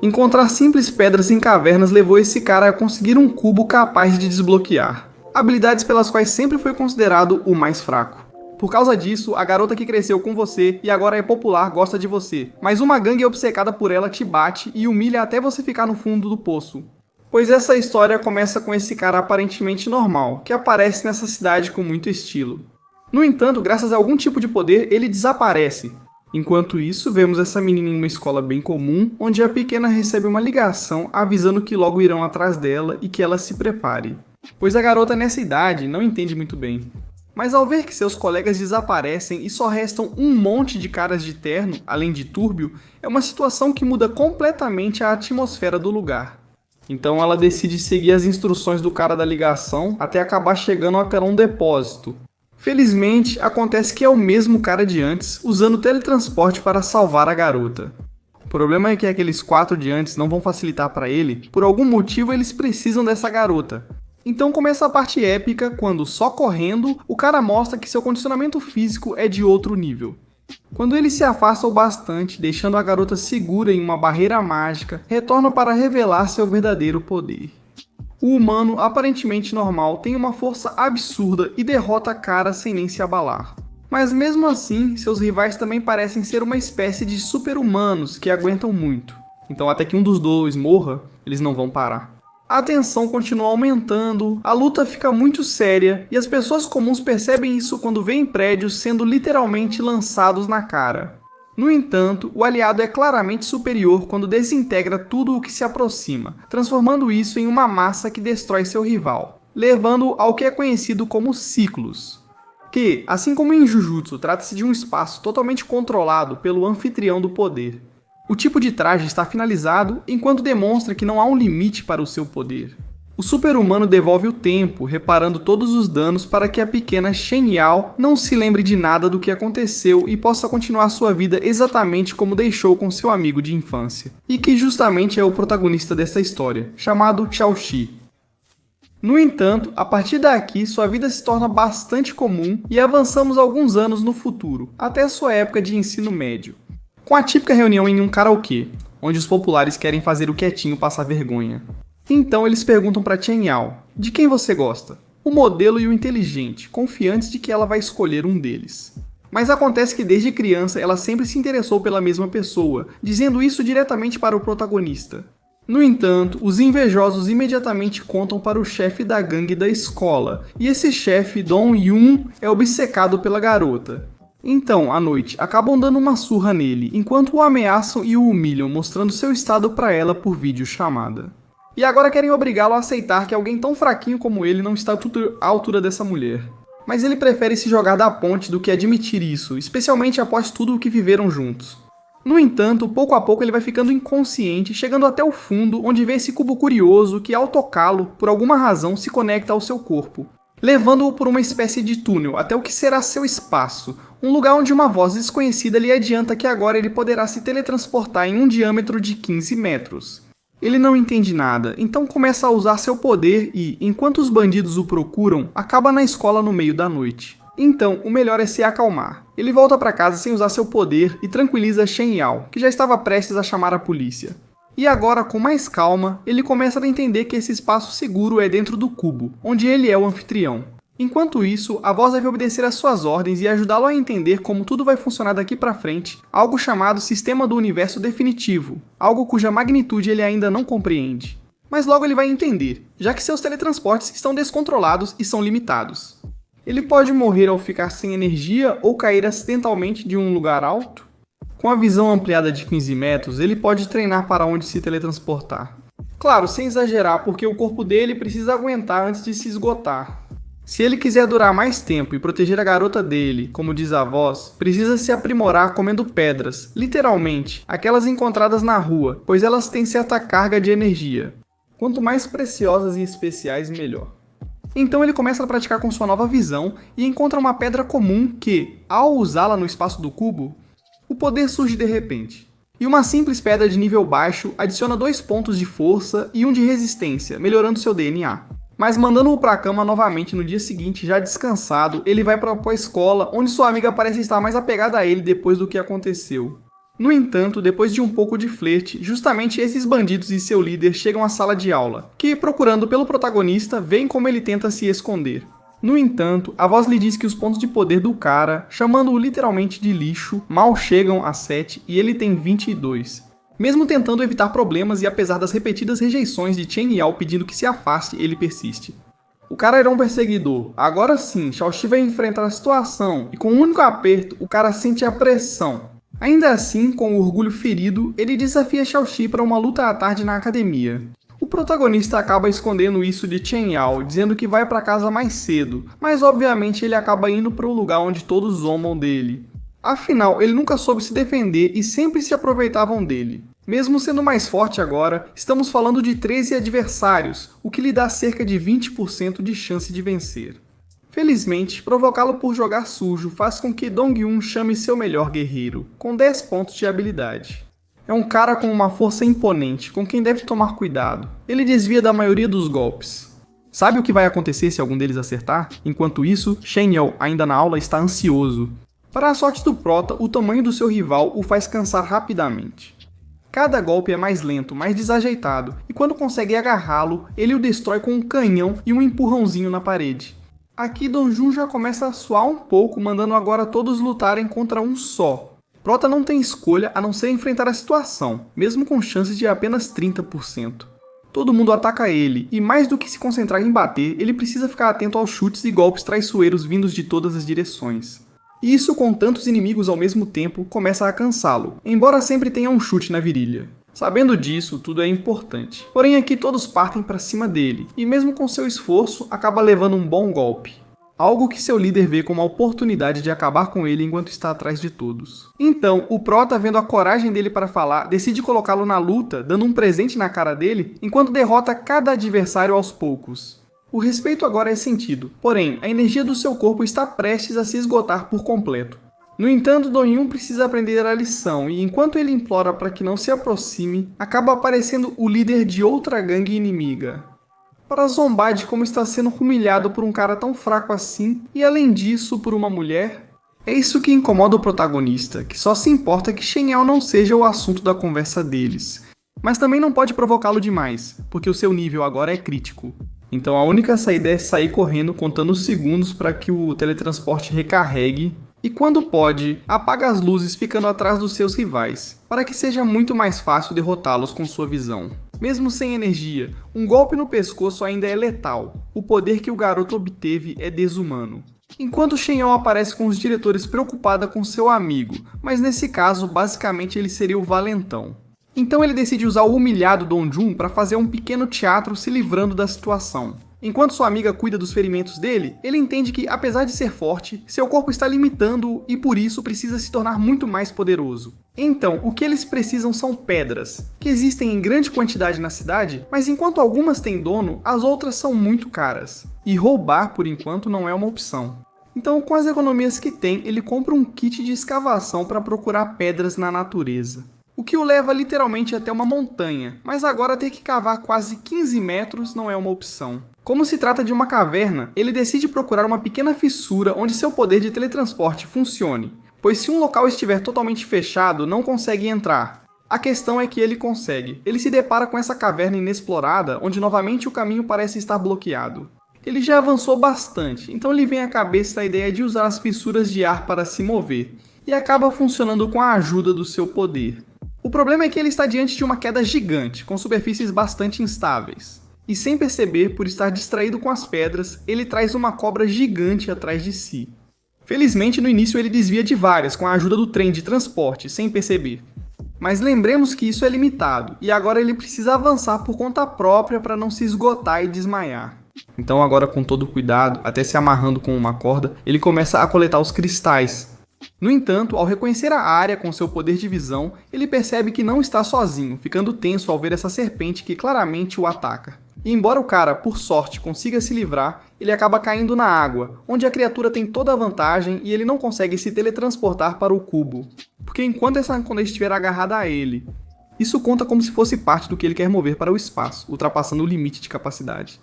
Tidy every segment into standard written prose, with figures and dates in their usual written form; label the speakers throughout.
Speaker 1: Encontrar simples pedras em cavernas levou esse cara a conseguir um cubo capaz de desbloquear, habilidades pelas quais sempre foi considerado o mais fraco. Por causa disso, a garota que cresceu com você e agora é popular gosta de você, mas uma gangue obcecada por ela te bate e humilha até você ficar no fundo do poço. Pois essa história começa com esse cara aparentemente normal, que aparece nessa cidade com muito estilo. No entanto, graças a algum tipo de poder, ele desaparece. Enquanto isso, vemos essa menina em uma escola bem comum, onde a pequena recebe uma ligação avisando que logo irão atrás dela e que ela se prepare. Pois a garota nessa idade não entende muito bem. Mas ao ver que seus colegas desaparecem e só restam um monte de caras de terno, além de Túrbio, é uma situação que muda completamente a atmosfera do lugar. Então ela decide seguir as instruções do cara da ligação até acabar chegando a um depósito. Felizmente, acontece que é o mesmo cara de antes, usando o teletransporte para salvar a garota. O problema é que aqueles 4 de antes não vão facilitar para ele, por algum motivo eles precisam dessa garota. Então começa a parte épica quando, só correndo, o cara mostra que seu condicionamento físico é de outro nível. Quando ele se afasta o bastante, deixando a garota segura em uma barreira mágica, retorna para revelar seu verdadeiro poder. O humano, aparentemente normal, tem uma força absurda e derrota a cara sem nem se abalar. Mas mesmo assim, seus rivais também parecem ser uma espécie de super-humanos que aguentam muito. Então até que um dos dois morra, eles não vão parar. A tensão continua aumentando, a luta fica muito séria e as pessoas comuns percebem isso quando veem prédios sendo literalmente lançados na cara. No entanto, o aliado é claramente superior quando desintegra tudo o que se aproxima, transformando isso em uma massa que destrói seu rival, levando ao que é conhecido como ciclos. Que, assim como em Jujutsu, trata-se de um espaço totalmente controlado pelo anfitrião do poder. O tipo de traje está finalizado enquanto demonstra que não há um limite para o seu poder. O super-humano devolve o tempo, reparando todos os danos para que a pequena Shen Yao não se lembre de nada do que aconteceu e possa continuar sua vida exatamente como deixou com seu amigo de infância, e que justamente é o protagonista dessa história, chamado Xiaoxi. No entanto, a partir daqui sua vida se torna bastante comum e avançamos alguns anos no futuro, até sua época de ensino médio. Com a típica reunião em um karaokê, onde os populares querem fazer o quietinho passar vergonha. Então eles perguntam para Chen Yao, de quem você gosta? O modelo e o inteligente, confiantes de que ela vai escolher um deles. Mas acontece que desde criança ela sempre se interessou pela mesma pessoa, dizendo isso diretamente para o protagonista. No entanto, os invejosos imediatamente contam para o chefe da gangue da escola, e esse chefe, Dong Yun, é obcecado pela garota. Então, à noite, acabam dando uma surra nele, enquanto o ameaçam e o humilham, mostrando seu estado para ela por videochamada. E agora querem obrigá-lo a aceitar que alguém tão fraquinho como ele não está à altura dessa mulher. Mas ele prefere se jogar da ponte do que admitir isso, especialmente após tudo o que viveram juntos. No entanto, pouco a pouco ele vai ficando inconsciente, chegando até o fundo, onde vê esse cubo curioso que, ao tocá-lo, por alguma razão se conecta ao seu corpo, levando-o por uma espécie de túnel até o que será seu espaço, um lugar onde uma voz desconhecida lhe adianta que agora ele poderá se teletransportar em um diâmetro de 15 metros. Ele não entende nada, então começa a usar seu poder e, enquanto os bandidos o procuram, acaba na escola no meio da noite. Então, o melhor é se acalmar. Ele volta para casa sem usar seu poder e tranquiliza Shen Yao, que já estava prestes a chamar a polícia. E agora, com mais calma, ele começa a entender que esse espaço seguro é dentro do cubo, onde ele é o anfitrião. Enquanto isso, a voz deve obedecer às suas ordens e ajudá-lo a entender como tudo vai funcionar daqui pra frente, algo chamado Sistema do Universo Definitivo, algo cuja magnitude ele ainda não compreende. Mas logo ele vai entender, já que seus teletransportes estão descontrolados e são limitados. Ele pode morrer ao ficar sem energia ou cair acidentalmente de um lugar alto? Com a visão ampliada de 15 metros, ele pode treinar para onde se teletransportar. Claro, sem exagerar, porque o corpo dele precisa aguentar antes de se esgotar. Se ele quiser durar mais tempo e proteger a garota dele, como diz a voz, precisa se aprimorar comendo pedras, literalmente, aquelas encontradas na rua, pois elas têm certa carga de energia. Quanto mais preciosas e especiais, melhor. Então ele começa a praticar com sua nova visão e encontra uma pedra comum que, ao usá-la no espaço do cubo, o poder surge de repente. E uma simples pedra de nível baixo adiciona 2 pontos de força e 1 de resistência, melhorando seu DNA. Mas mandando-o para a cama novamente no dia seguinte, já descansado, ele vai para a escola, onde sua amiga parece estar mais apegada a ele depois do que aconteceu. No entanto, depois de um pouco de flerte, justamente esses bandidos e seu líder chegam à sala de aula, que, procurando pelo protagonista, veem como ele tenta se esconder. No entanto, a voz lhe diz que os pontos de poder do cara, chamando-o literalmente de lixo, mal chegam a 7 e ele tem 22. Mesmo tentando evitar problemas e apesar das repetidas rejeições de Chen Yao pedindo que se afaste, ele persiste. O cara era um perseguidor. Agora sim, Xiaoxi vai enfrentar a situação e com um único aperto, o cara sente a pressão. Ainda assim, com o orgulho ferido, ele desafia Xiaoxi para uma luta à tarde na academia. O protagonista acaba escondendo isso de Chen Yao, dizendo que vai para casa mais cedo, mas obviamente ele acaba indo para o lugar onde todos zombam dele. Afinal, ele nunca soube se defender e sempre se aproveitavam dele. Mesmo sendo mais forte agora, estamos falando de 13 adversários, o que lhe dá cerca de 20% de chance de vencer. Felizmente, provocá-lo por jogar sujo faz com que Dong-Yun chame seu melhor guerreiro, com 10 pontos de habilidade. É um cara com uma força imponente, com quem deve tomar cuidado. Ele desvia da maioria dos golpes. Sabe o que vai acontecer se algum deles acertar? Enquanto isso, Shen Yao, ainda na aula, está ansioso. Para a sorte do prota, o tamanho do seu rival o faz cansar rapidamente. Cada golpe é mais lento, mais desajeitado, e quando consegue agarrá-lo, ele o destrói com um canhão e um empurrãozinho na parede. Aqui Dongjun já começa a suar um pouco, mandando agora todos lutarem contra um só. Prota não tem escolha a não ser enfrentar a situação, mesmo com chances de apenas 30%. Todo mundo ataca ele, e mais do que se concentrar em bater, ele precisa ficar atento aos chutes e golpes traiçoeiros vindos de todas as direções. E isso com tantos inimigos ao mesmo tempo começa a cansá-lo, embora sempre tenha um chute na virilha. Sabendo disso, tudo é importante. Porém aqui todos partem para cima dele, e mesmo com seu esforço, acaba levando um bom golpe. Algo que seu líder vê como a oportunidade de acabar com ele enquanto está atrás de todos. Então, o prota, vendo a coragem dele para falar, decide colocá-lo na luta, dando um presente na cara dele, enquanto derrota cada adversário aos poucos. O respeito agora é sentido, porém, a energia do seu corpo está prestes a se esgotar por completo. No entanto, Dong-Yun precisa aprender a lição e enquanto ele implora para que não se aproxime, acaba aparecendo o líder de outra gangue inimiga. Para zombar de como está sendo humilhado por um cara tão fraco assim, e além disso, por uma mulher. É isso que incomoda o protagonista, que só se importa que Shen Yao não seja o assunto da conversa deles. Mas também não pode provocá-lo demais, porque o seu nível agora é crítico. Então a única saída é sair correndo contando os segundos para que o teletransporte recarregue, e quando pode, apaga as luzes ficando atrás dos seus rivais, para que seja muito mais fácil derrotá-los com sua visão. Mesmo sem energia, um golpe no pescoço ainda é letal. O poder que o garoto obteve é desumano. Enquanto Shen Yao aparece com os diretores preocupada com seu amigo, mas nesse caso, basicamente ele seria o valentão. Então ele decide usar o humilhado Dongjun para fazer um pequeno teatro se livrando da situação. Enquanto sua amiga cuida dos ferimentos dele, ele entende que, apesar de ser forte, seu corpo está limitando-o e por isso precisa se tornar muito mais poderoso. Então, o que eles precisam são pedras, que existem em grande quantidade na cidade, mas enquanto algumas têm dono, as outras são muito caras. E roubar, por enquanto, não é uma opção. Então, com as economias que tem, ele compra um kit de escavação para procurar pedras na natureza. O que o leva literalmente até uma montanha, mas agora ter que cavar quase 15 metros não é uma opção. Como se trata de uma caverna, ele decide procurar uma pequena fissura onde seu poder de teletransporte funcione, pois se um local estiver totalmente fechado, não consegue entrar. A questão é que ele consegue. Ele se depara com essa caverna inexplorada, onde novamente o caminho parece estar bloqueado. Ele já avançou bastante, então lhe vem à cabeça a ideia de usar as fissuras de ar para se mover, e acaba funcionando com a ajuda do seu poder. O problema é que ele está diante de uma queda gigante, com superfícies bastante instáveis. E sem perceber, por estar distraído com as pedras, ele traz uma cobra gigante atrás de si. Felizmente, no início ele desvia de várias com a ajuda do trem de transporte, sem perceber. Mas lembremos que isso é limitado, e agora ele precisa avançar por conta própria para não se esgotar e desmaiar. Então agora com todo cuidado, até se amarrando com uma corda, ele começa a coletar os cristais. No entanto, ao reconhecer a área com seu poder de visão, ele percebe que não está sozinho, ficando tenso ao ver essa serpente que claramente o ataca. E embora o cara, por sorte, consiga se livrar, ele acaba caindo na água, onde a criatura tem toda a vantagem e ele não consegue se teletransportar para o cubo. Porque enquanto essa âncola estiver agarrada a ele, isso conta como se fosse parte do que ele quer mover para o espaço, ultrapassando o limite de capacidade.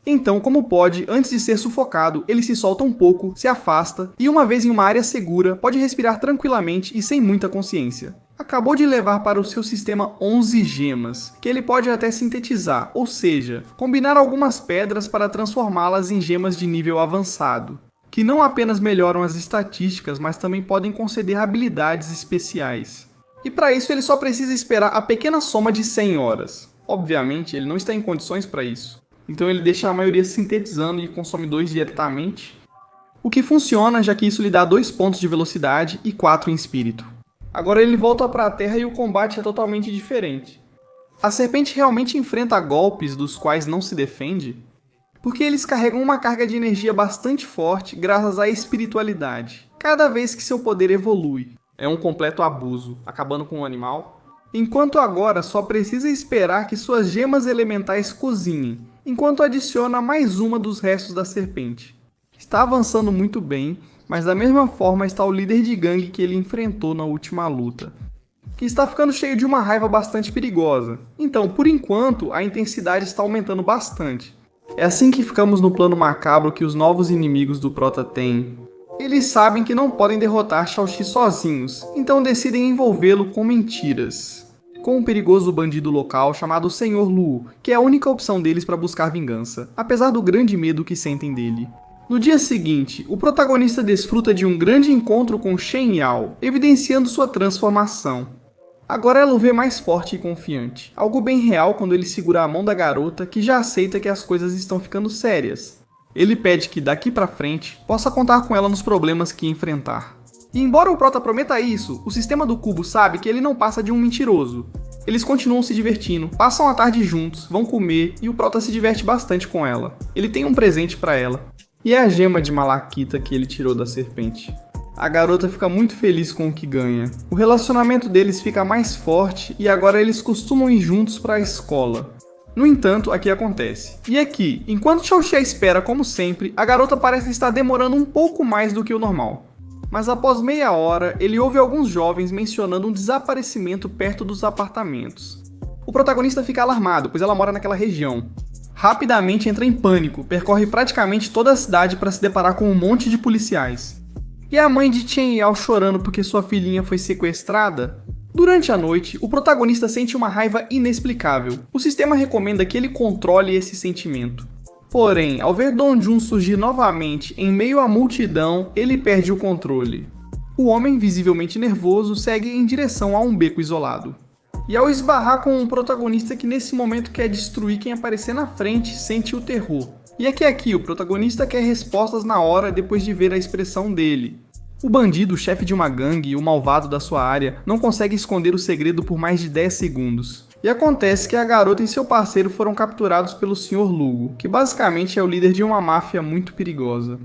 Speaker 1: Então, como pode, antes de ser sufocado, ele se solta um pouco, se afasta, e uma vez em uma área segura, pode respirar tranquilamente e sem muita consciência. acabou de levar para o seu sistema 11 gemas, que ele pode até sintetizar, ou seja, combinar algumas pedras para transformá-las em gemas de nível avançado, que não apenas melhoram as estatísticas, mas também podem conceder habilidades especiais. E para isso ele só precisa esperar a pequena soma de 100 horas. Obviamente, ele não está em condições para isso, então ele deixa a maioria sintetizando e consome 2 diretamente, o que funciona já que isso lhe dá 2 pontos de velocidade e 4 em espírito. Agora ele volta para a Terra e o combate é totalmente diferente. A serpente realmente enfrenta golpes dos quais não se defende, porque eles carregam uma carga de energia bastante forte graças à espiritualidade, cada vez que seu poder evolui. É um completo abuso, acabando com o animal. Enquanto agora só precisa esperar que suas gemas elementais cozinhem, enquanto adiciona mais uma dos restos da serpente. Está avançando muito bem, mas da mesma forma está o líder de gangue que ele enfrentou na última luta, que está ficando cheio de uma raiva bastante perigosa. Então, por enquanto, a intensidade está aumentando bastante. É assim que ficamos no plano macabro que os novos inimigos do Prota têm. Eles sabem que não podem derrotar Shao Shi sozinhos, então decidem envolvê-lo com mentiras. Com um perigoso bandido local chamado Senhor Lu, que é a única opção deles para buscar vingança, apesar do grande medo que sentem dele. No dia seguinte, o protagonista desfruta de um grande encontro com Shen Yao, evidenciando sua transformação. Agora ela o vê mais forte e confiante, algo bem real quando ele segura a mão da garota que já aceita que as coisas estão ficando sérias. Ele pede que daqui pra frente possa contar com ela nos problemas que enfrentar. E embora o Prota prometa isso, o sistema do cubo sabe que ele não passa de um mentiroso. Eles continuam se divertindo, passam a tarde juntos, vão comer e o Prota se diverte bastante com ela. Ele tem um presente pra ela, e é a gema de Malaquita que ele tirou da serpente. A garota fica muito feliz com o que ganha. O relacionamento deles fica mais forte e agora eles costumam ir juntos para a escola. No entanto, aqui acontece. E aqui, enquanto Shao Shi espera como sempre, a garota parece estar demorando um pouco mais do que o normal. Mas após meia hora, ele ouve alguns jovens mencionando um desaparecimento perto dos apartamentos. O protagonista fica alarmado, pois ela mora naquela região. Rapidamente entra em pânico, percorre praticamente toda a cidade para se deparar com um monte de policiais. E a mãe de Chen Yao chorando porque sua filhinha foi sequestrada? Durante a noite, o protagonista sente uma raiva inexplicável. O sistema recomenda que ele controle esse sentimento. Porém, ao ver Dong Jun surgir novamente em meio à multidão, ele perde o controle. O homem, visivelmente nervoso, segue em direção a um beco isolado. E ao esbarrar com um protagonista que nesse momento quer destruir quem aparecer na frente, sente o terror. E é que aqui o protagonista quer respostas na hora depois de ver a expressão dele. O bandido, chefe de uma gangue e o malvado da sua área, não consegue esconder o segredo por mais de 10 segundos. E acontece que a garota e seu parceiro foram capturados pelo Sr. Lugo, que basicamente é o líder de uma máfia muito perigosa.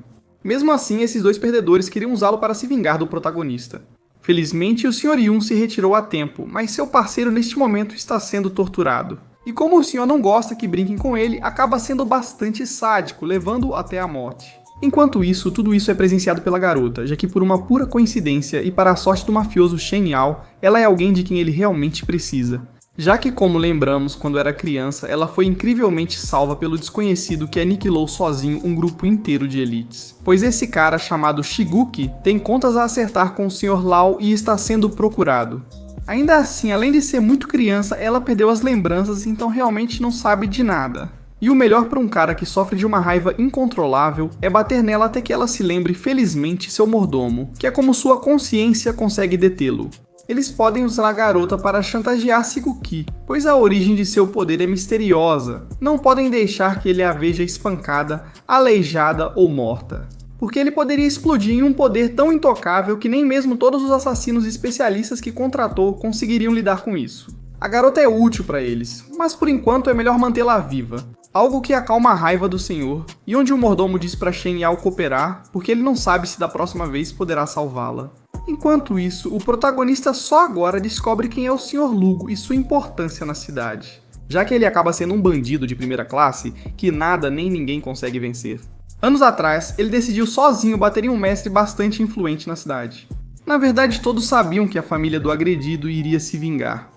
Speaker 1: Mesmo assim, esses dois perdedores queriam usá-lo para se vingar do protagonista. Felizmente, o Sr. Yun se retirou a tempo, mas seu parceiro neste momento está sendo torturado. E como o senhor não gosta que brinquem com ele, acaba sendo bastante sádico, levando-o até a morte. Enquanto isso, tudo isso é presenciado pela garota, já que por uma pura coincidência e para a sorte do mafioso Shen Yao, ela é alguém de quem ele realmente precisa. Já que, como lembramos, quando era criança, ela foi incrivelmente salva pelo desconhecido que aniquilou sozinho um grupo inteiro de elites. Pois esse cara, chamado Shiguki, tem contas a acertar com o Sr. Lao e está sendo procurado. Ainda assim, além de ser muito criança, ela perdeu as lembranças, então realmente não sabe de nada. E o melhor para um cara que sofre de uma raiva incontrolável é bater nela até que ela se lembre felizmente seu mordomo, que é como sua consciência consegue detê-lo. Eles podem usar a garota para chantagear Shiguki, pois a origem de seu poder é misteriosa. Não podem deixar que ele a veja espancada, aleijada ou morta, porque ele poderia explodir em um poder tão intocável que nem mesmo todos os assassinos especialistas que contratou conseguiriam lidar com isso. A garota é útil para eles, mas por enquanto é melhor mantê-la viva. Algo que acalma a raiva do senhor, e onde o mordomo diz para Shen Yao cooperar, porque ele não sabe se da próxima vez poderá salvá-la. Enquanto isso, o protagonista só agora descobre quem é o Sr. Lugo e sua importância na cidade, já que ele acaba sendo um bandido de primeira classe que nada nem ninguém consegue vencer. Anos atrás, ele decidiu sozinho bater em um mestre bastante influente na cidade. Na verdade, todos sabiam que a família do agredido iria se vingar.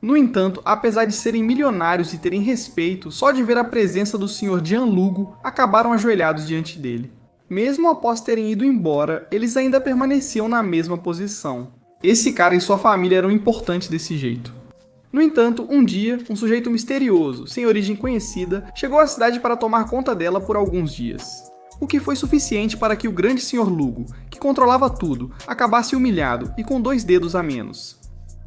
Speaker 1: No entanto, apesar de serem milionários e terem respeito, só de ver a presença do Sr. Jian Lugo, acabaram ajoelhados diante dele. Mesmo após terem ido embora, eles ainda permaneciam na mesma posição. Esse cara e sua família eram importantes desse jeito. No entanto, um dia, um sujeito misterioso, sem origem conhecida, chegou à cidade para tomar conta dela por alguns dias. O que foi suficiente para que o grande Sr. Lugo, que controlava tudo, acabasse humilhado e com 2 dedos a menos.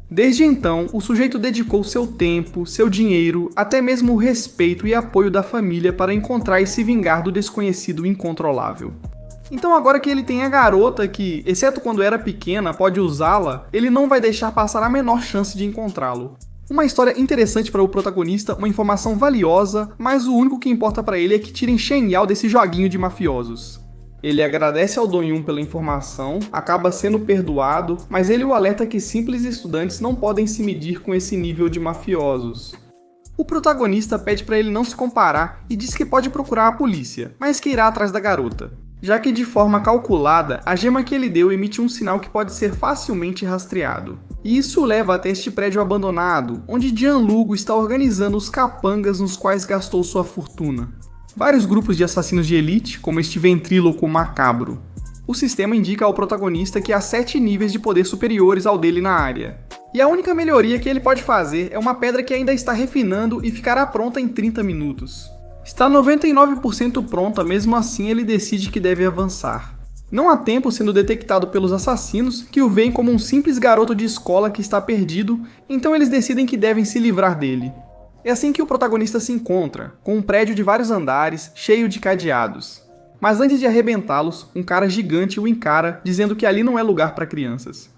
Speaker 1: Desde então, o sujeito dedicou seu tempo, seu dinheiro, até mesmo o respeito e apoio da família para encontrar e se vingar do desconhecido incontrolável. Então agora que ele tem a garota que, exceto quando era pequena, pode usá-la, ele não vai deixar passar a menor chance de encontrá-lo. Uma história interessante para o protagonista, uma informação valiosa, mas o único que importa para ele é que tirem Shen Yao desse joguinho de mafiosos. Ele agradece ao Don Yun pela informação, acaba sendo perdoado, mas ele o alerta que simples estudantes não podem se medir com esse nível de mafiosos. O protagonista pede para ele não se comparar e diz que pode procurar a polícia, mas que irá atrás da garota, já que de forma calculada, a gema que ele deu emite um sinal que pode ser facilmente rastreado. E isso o leva até este prédio abandonado, onde Jian Lugo está organizando os capangas nos quais gastou sua fortuna. Vários grupos de assassinos de elite, como este ventríloco macabro. O sistema indica ao protagonista que há 7 níveis de poder superiores ao dele na área. E a única melhoria que ele pode fazer é uma pedra que ainda está refinando e ficará pronta em 30 minutos. Está 99% pronta, mesmo assim ele decide que deve avançar. Não há tempo sendo detectado pelos assassinos, que o veem como um simples garoto de escola que está perdido, então eles decidem que devem se livrar dele. É assim que o protagonista se encontra, com um prédio de vários andares, cheio de cadeados. Mas antes de arrebentá-los, um cara gigante o encara, dizendo que ali não é lugar para crianças.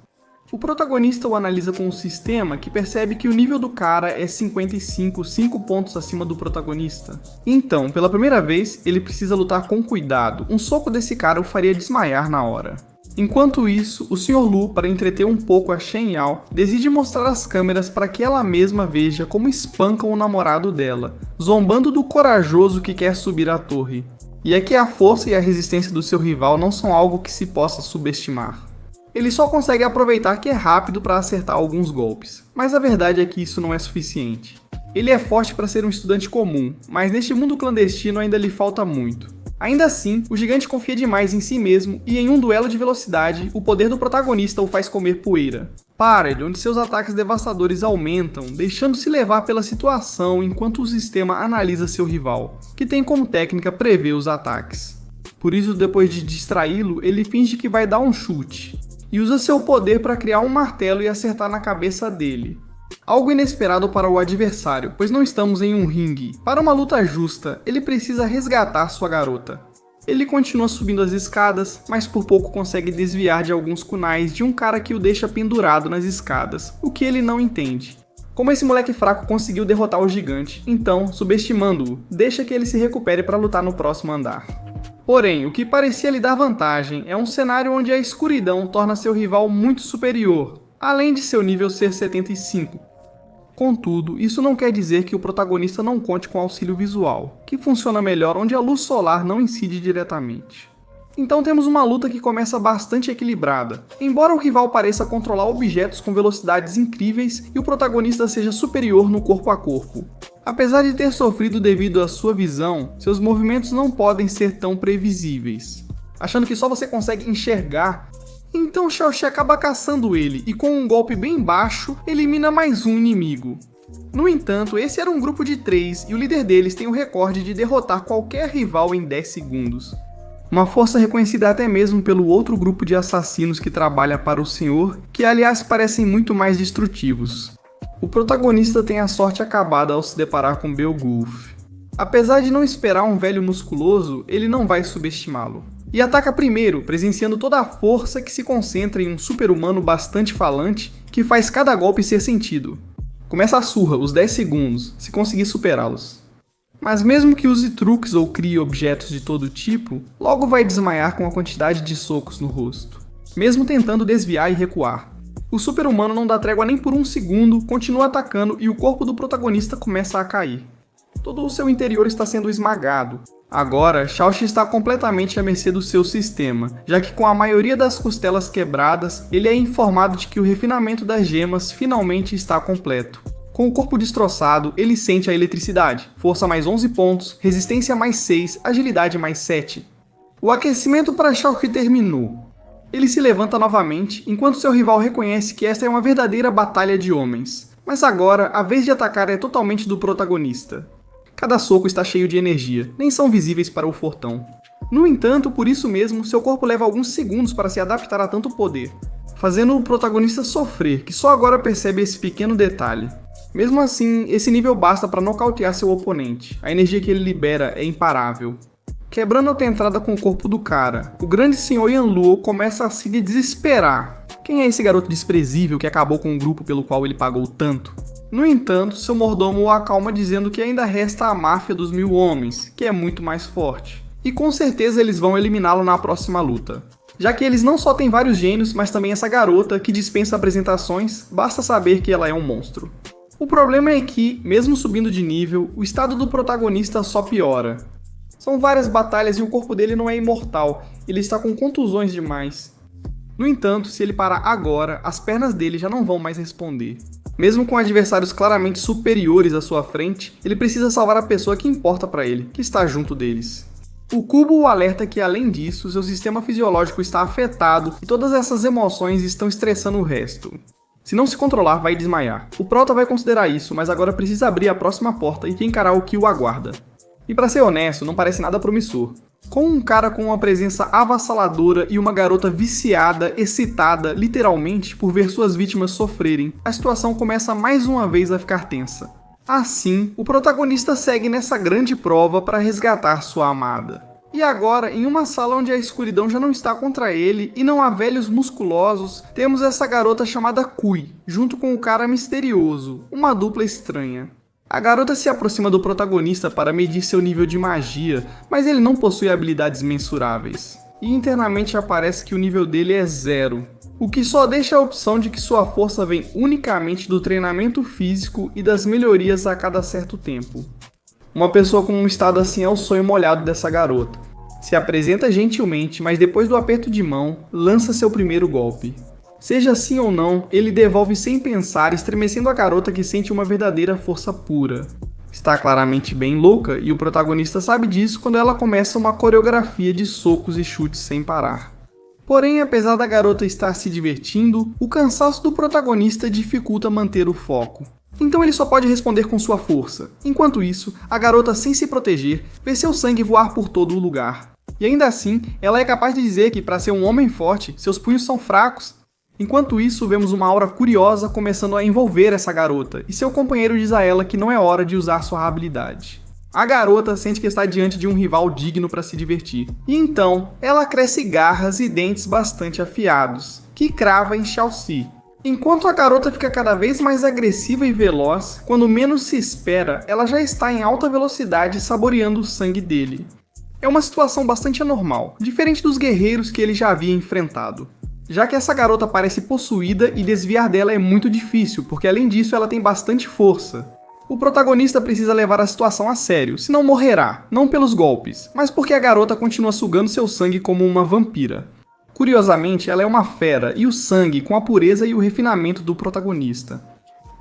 Speaker 1: O protagonista o analisa com um sistema que percebe que o nível do cara é 55, 5 pontos acima do protagonista. Então, pela primeira vez, ele precisa lutar com cuidado, um soco desse cara o faria desmaiar na hora. Enquanto isso, o Sr. Lu, para entreter um pouco a Shen Yao, decide mostrar as câmeras para que ela mesma veja como espancam o namorado dela, zombando do corajoso que quer subir a torre. E é que a força e a resistência do seu rival não são algo que se possa subestimar. Ele só consegue aproveitar que é rápido para acertar alguns golpes, mas a verdade é que isso não é suficiente. Ele é forte para ser um estudante comum, mas neste mundo clandestino ainda lhe falta muito. Ainda assim, o gigante confia demais em si mesmo e em um duelo de velocidade, o poder do protagonista o faz comer poeira. Para-lhe, onde seus ataques devastadores aumentam, deixando-se levar pela situação enquanto o sistema analisa seu rival, que tem como técnica prever os ataques. Por isso, depois de distraí-lo, ele finge que vai dar um chute, e usa seu poder para criar um martelo e acertar na cabeça dele. Algo inesperado para o adversário, pois não estamos em um ringue. Para uma luta justa, ele precisa resgatar sua garota. Ele continua subindo as escadas, mas por pouco consegue desviar de alguns kunais de um cara que o deixa pendurado nas escadas, o que ele não entende. Como esse moleque fraco conseguiu derrotar o gigante, então, subestimando-o, deixa que ele se recupere para lutar no próximo andar. Porém, o que parecia lhe dar vantagem é um cenário onde a escuridão torna seu rival muito superior, além de seu nível ser 75. Contudo, isso não quer dizer que o protagonista não conte com auxílio visual, que funciona melhor onde a luz solar não incide diretamente. Então temos uma luta que começa bastante equilibrada, embora o rival pareça controlar objetos com velocidades incríveis e o protagonista seja superior no corpo a corpo. Apesar de ter sofrido devido à sua visão, seus movimentos não podem ser tão previsíveis. Achando que só você consegue enxergar, então Xiaoxi acaba caçando ele e com um golpe bem baixo, elimina mais um inimigo. No entanto, esse era um grupo de 3 e o líder deles tem o recorde de derrotar qualquer rival em 10 segundos. Uma força reconhecida até mesmo pelo outro grupo de assassinos que trabalha para o Senhor, que aliás parecem muito mais destrutivos. O protagonista tem a sorte acabada ao se deparar com Beowulf. Apesar de não esperar um velho musculoso, ele não vai subestimá-lo. E ataca primeiro, presenciando toda a força que se concentra em um super-humano bastante falante que faz cada golpe ser sentido. Começa a surra, os 10 segundos, se conseguir superá-los. Mas mesmo que use truques ou crie objetos de todo tipo, logo vai desmaiar com a quantidade de socos no rosto, mesmo tentando desviar e recuar. O super-humano não dá trégua nem por um segundo, continua atacando e o corpo do protagonista começa a cair. Todo o seu interior está sendo esmagado. Agora, Xiaoxi está completamente à mercê do seu sistema, já que com a maioria das costelas quebradas, ele é informado de que o refinamento das gemas finalmente está completo. Com o corpo destroçado, ele sente a eletricidade, força mais 11 pontos, resistência mais 6, agilidade mais 7. O aquecimento para Xiaoxi terminou. Ele se levanta novamente, enquanto seu rival reconhece que esta é uma verdadeira batalha de homens. Mas agora, a vez de atacar é totalmente do protagonista. Cada soco está cheio de energia, nem são visíveis para o fortão. No entanto, por isso mesmo, seu corpo leva alguns segundos para se adaptar a tanto poder, fazendo o protagonista sofrer, que só agora percebe esse pequeno detalhe. Mesmo assim, esse nível basta para nocautear seu oponente, a energia que ele libera é imparável. Quebrando a entrada com o corpo do cara, o grande Sr. Yanluo começa a se desesperar. Quem é esse garoto desprezível que acabou com o grupo pelo qual ele pagou tanto? No entanto, seu mordomo o acalma dizendo que ainda resta a máfia dos 1000 homens, que é muito mais forte. E com certeza eles vão eliminá-lo na próxima luta. Já que eles não só têm vários gênios, mas também essa garota que dispensa apresentações, basta saber que ela é um monstro. O problema é que, mesmo subindo de nível, o estado do protagonista só piora. São várias batalhas e o corpo dele não é imortal, ele está com contusões demais. No entanto, se ele parar agora, as pernas dele já não vão mais responder. Mesmo com adversários claramente superiores à sua frente, ele precisa salvar a pessoa que importa para ele, que está junto deles. O cubo o alerta que, além disso, seu sistema fisiológico está afetado e todas essas emoções estão estressando o resto. Se não se controlar, vai desmaiar. O Prota vai considerar isso, mas agora precisa abrir a próxima porta e encarar o que o aguarda. E pra ser honesto, não parece nada promissor. Com um cara com uma presença avassaladora e uma garota viciada, excitada, literalmente, por ver suas vítimas sofrerem, a situação começa mais uma vez a ficar tensa. Assim, o protagonista segue nessa grande prova para resgatar sua amada. E agora, em uma sala onde a escuridão já não está contra ele e não há velhos musculosos, temos essa garota chamada Kui, junto com o cara misterioso, uma dupla estranha. A garota se aproxima do protagonista para medir seu nível de magia, mas ele não possui habilidades mensuráveis. E internamente aparece que o nível dele é 0, o que só deixa a opção de que sua força vem unicamente do treinamento físico e das melhorias a cada certo tempo. Uma pessoa com um estado assim é o sonho molhado dessa garota. Se apresenta gentilmente, mas depois do aperto de mão, lança seu primeiro golpe. Seja assim ou não, ele devolve sem pensar, estremecendo a garota que sente uma verdadeira força pura. Está claramente bem louca e o protagonista sabe disso quando ela começa uma coreografia de socos e chutes sem parar. Porém, apesar da garota estar se divertindo, o cansaço do protagonista dificulta manter o foco. Então ele só pode responder com sua força. Enquanto isso, a garota, sem se proteger, vê seu sangue voar por todo o lugar. E ainda assim, ela é capaz de dizer que para ser um homem forte, seus punhos são fracos. Enquanto isso, vemos uma aura curiosa começando a envolver essa garota, e seu companheiro diz a ela que não é hora de usar sua habilidade. A garota sente que está diante de um rival digno para se divertir. E então, ela cresce garras e dentes bastante afiados, que crava em Xiaoxi. Enquanto a garota fica cada vez mais agressiva e veloz, quando menos se espera, ela já está em alta velocidade saboreando o sangue dele. É uma situação bastante anormal, diferente dos guerreiros que ele já havia enfrentado. Já que essa garota parece possuída e desviar dela é muito difícil, porque além disso ela tem bastante força. O protagonista precisa levar a situação a sério, senão morrerá, não pelos golpes, mas porque a garota continua sugando seu sangue como uma vampira. Curiosamente, ela é uma fera, e o sangue, com a pureza e o refinamento do protagonista,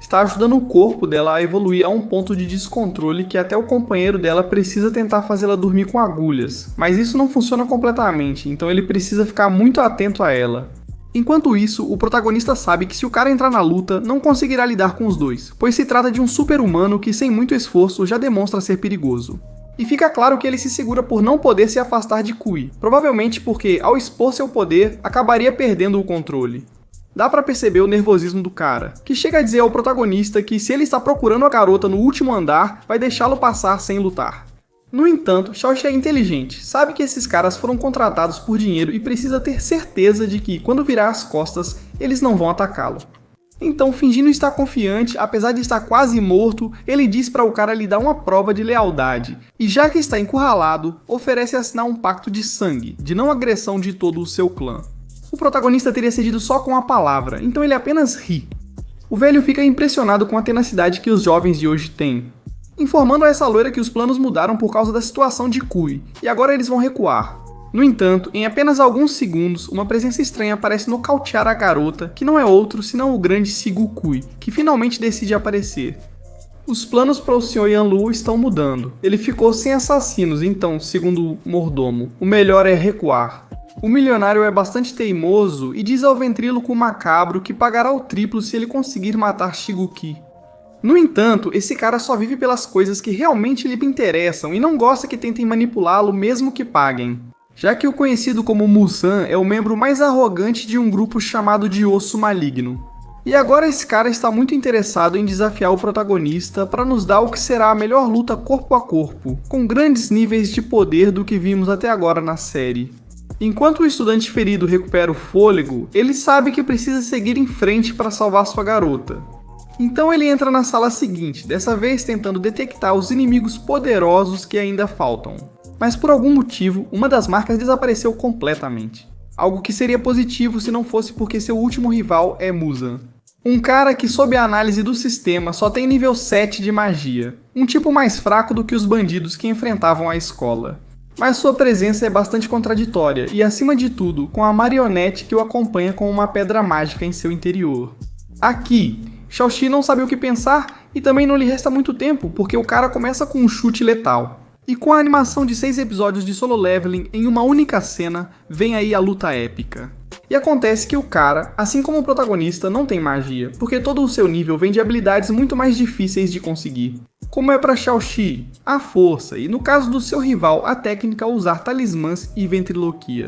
Speaker 1: está ajudando o corpo dela a evoluir a um ponto de descontrole que até o companheiro dela precisa tentar fazê-la dormir com agulhas, mas isso não funciona completamente, então ele precisa ficar muito atento a ela. Enquanto isso, o protagonista sabe que se o cara entrar na luta, não conseguirá lidar com os dois, pois se trata de um super-humano que sem muito esforço já demonstra ser perigoso. E fica claro que ele se segura por não poder se afastar de Kui, provavelmente porque, ao expor seu poder, acabaria perdendo o controle. Dá pra perceber o nervosismo do cara, que chega a dizer ao protagonista que se ele está procurando a garota no último andar, vai deixá-lo passar sem lutar. No entanto, Xiaoxi é inteligente, sabe que esses caras foram contratados por dinheiro e precisa ter certeza de que, quando virar as costas, eles não vão atacá-lo. Então, fingindo estar confiante, apesar de estar quase morto, ele diz para o cara lhe dar uma prova de lealdade, e já que está encurralado, oferece assinar um pacto de sangue, de não agressão de todo o seu clã. O protagonista teria cedido só com a palavra, então ele apenas ri. O velho fica impressionado com a tenacidade que os jovens de hoje têm, informando a essa loira que os planos mudaram por causa da situação de Kui, e agora eles vão recuar. No entanto, em apenas alguns segundos, uma presença estranha parece nocautear a garota, que não é outro senão o grande Sigu Kui, que finalmente decide aparecer. Os planos para o Sr. Yanluo estão mudando. Ele ficou sem assassinos, então, segundo o mordomo, o melhor é recuar. O milionário é bastante teimoso e diz ao ventríloco macabro que pagará o triplo se ele conseguir matar Shiguki. No entanto, esse cara só vive pelas coisas que realmente lhe interessam e não gosta que tentem manipulá-lo mesmo que paguem. Já que o conhecido como Muzan é o membro mais arrogante de um grupo chamado de Osso Maligno. E agora esse cara está muito interessado em desafiar o protagonista para nos dar o que será a melhor luta corpo a corpo, com grandes níveis de poder do que vimos até agora na série. Enquanto o estudante ferido recupera o fôlego, ele sabe que precisa seguir em frente para salvar sua garota. Então ele entra na sala seguinte, dessa vez tentando detectar os inimigos poderosos que ainda faltam. Mas por algum motivo, uma das marcas desapareceu completamente. Algo que seria positivo se não fosse porque seu último rival é Muzan. Um cara que, sob a análise do sistema, só tem nível 7 de magia. Um tipo mais fraco do que os bandidos que enfrentavam a escola. Mas sua presença é bastante contraditória e, acima de tudo, com a marionete que o acompanha com uma pedra mágica em seu interior. Aqui, Xiaoxi não sabe o que pensar e também não lhe resta muito tempo, porque o cara começa com um chute letal. E com a animação de 6 episódios de Solo Leveling em uma única cena, vem aí a luta épica. E acontece que o cara, assim como o protagonista, não tem magia, porque todo o seu nível vem de habilidades muito mais difíceis de conseguir. Como é para Xiaoxi, a força, e no caso do seu rival, a técnica usar talismãs e ventriloquia.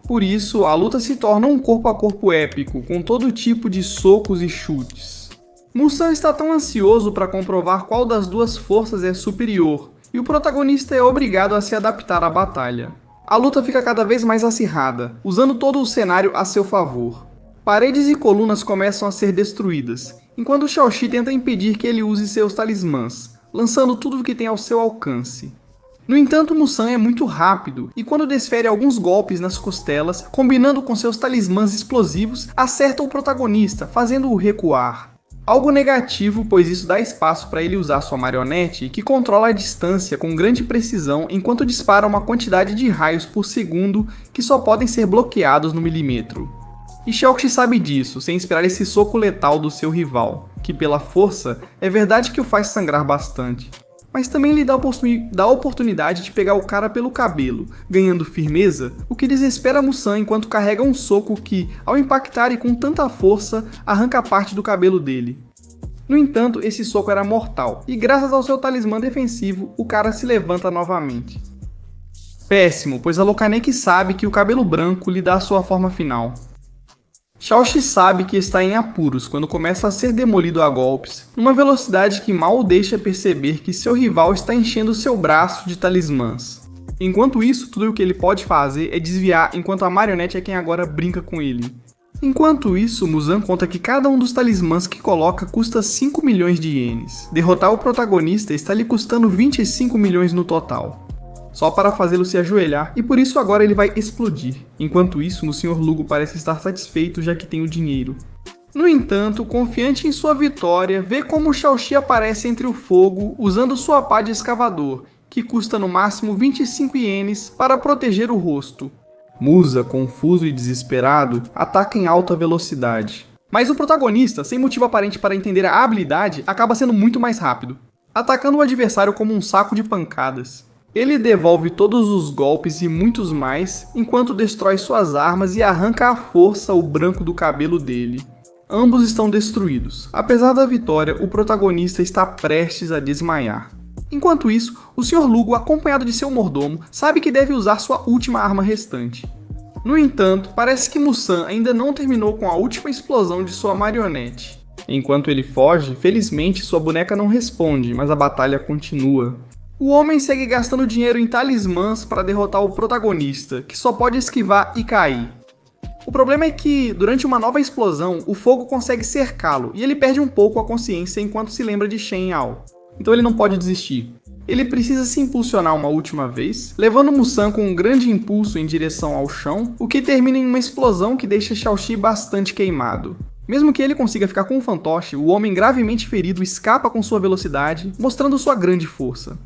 Speaker 1: Por isso, a luta se torna um corpo a corpo épico, com todo tipo de socos e chutes. Muzan está tão ansioso para comprovar qual das duas forças é superior, e o protagonista é obrigado a se adaptar à batalha. A luta fica cada vez mais acirrada, usando todo o cenário a seu favor. Paredes e colunas começam a ser destruídas, enquanto Xiaoxi tenta impedir que ele use seus talismãs, lançando tudo o que tem ao seu alcance. No entanto, Muzan é muito rápido, e quando desfere alguns golpes nas costelas, combinando com seus talismãs explosivos, acerta o protagonista, fazendo-o recuar. Algo negativo, pois isso dá espaço para ele usar sua marionete, que controla a distância com grande precisão enquanto dispara uma quantidade de raios por segundo que só podem ser bloqueados no milímetro. E Xiaoxi sabe disso, sem esperar esse soco letal do seu rival, que pela força, é verdade que o faz sangrar bastante. Mas também lhe dá a oportunidade de pegar o cara pelo cabelo, ganhando firmeza, o que desespera Muzan enquanto carrega um soco que, ao impactar e com tanta força, arranca parte do cabelo dele. No entanto, esse soco era mortal, e graças ao seu talismã defensivo, o cara se levanta novamente. Péssimo, pois a Lokaneki sabe que o cabelo branco lhe dá sua forma final. Xiaoxi sabe que está em apuros quando começa a ser demolido a golpes, numa velocidade que mal o deixa perceber que seu rival está enchendo seu braço de talismãs. Enquanto isso, tudo o que ele pode fazer é desviar enquanto a marionete é quem agora brinca com ele. Enquanto isso, Muzan conta que cada um dos talismãs que coloca custa 5 milhões de ienes. Derrotar o protagonista está lhe custando 25 milhões no total. Só para fazê-lo se ajoelhar, e por isso agora ele vai explodir. Enquanto isso, o Sr. Lugo parece estar satisfeito já que tem o dinheiro. No entanto, confiante em sua vitória, vê como Xiaoxi aparece entre o fogo usando sua pá de escavador, que custa no máximo 25 ienes para proteger o rosto. Musa, confuso e desesperado, ataca em alta velocidade. Mas o protagonista, sem motivo aparente para entender a habilidade, acaba sendo muito mais rápido, atacando o adversário como um saco de pancadas. Ele devolve todos os golpes e muitos mais, enquanto destrói suas armas e arranca à força o branco do cabelo dele. Ambos estão destruídos. Apesar da vitória, o protagonista está prestes a desmaiar. Enquanto isso, o Sr. Lugo, acompanhado de seu mordomo, sabe que deve usar sua última arma restante. No entanto, parece que Muzan ainda não terminou com a última explosão de sua marionete. Enquanto ele foge, felizmente sua boneca não responde, mas a batalha continua. O homem segue gastando dinheiro em talismãs para derrotar o protagonista, que só pode esquivar e cair. O problema é que, durante uma nova explosão, o fogo consegue cercá-lo e ele perde um pouco a consciência enquanto se lembra de Shen Yao. Então ele não pode desistir. Ele precisa se impulsionar uma última vez, levando Muzan com um grande impulso em direção ao chão, o que termina em uma explosão que deixa Xiaoxi bastante queimado. Mesmo que ele consiga ficar com um fantoche, o homem gravemente ferido escapa com sua velocidade, mostrando sua grande força.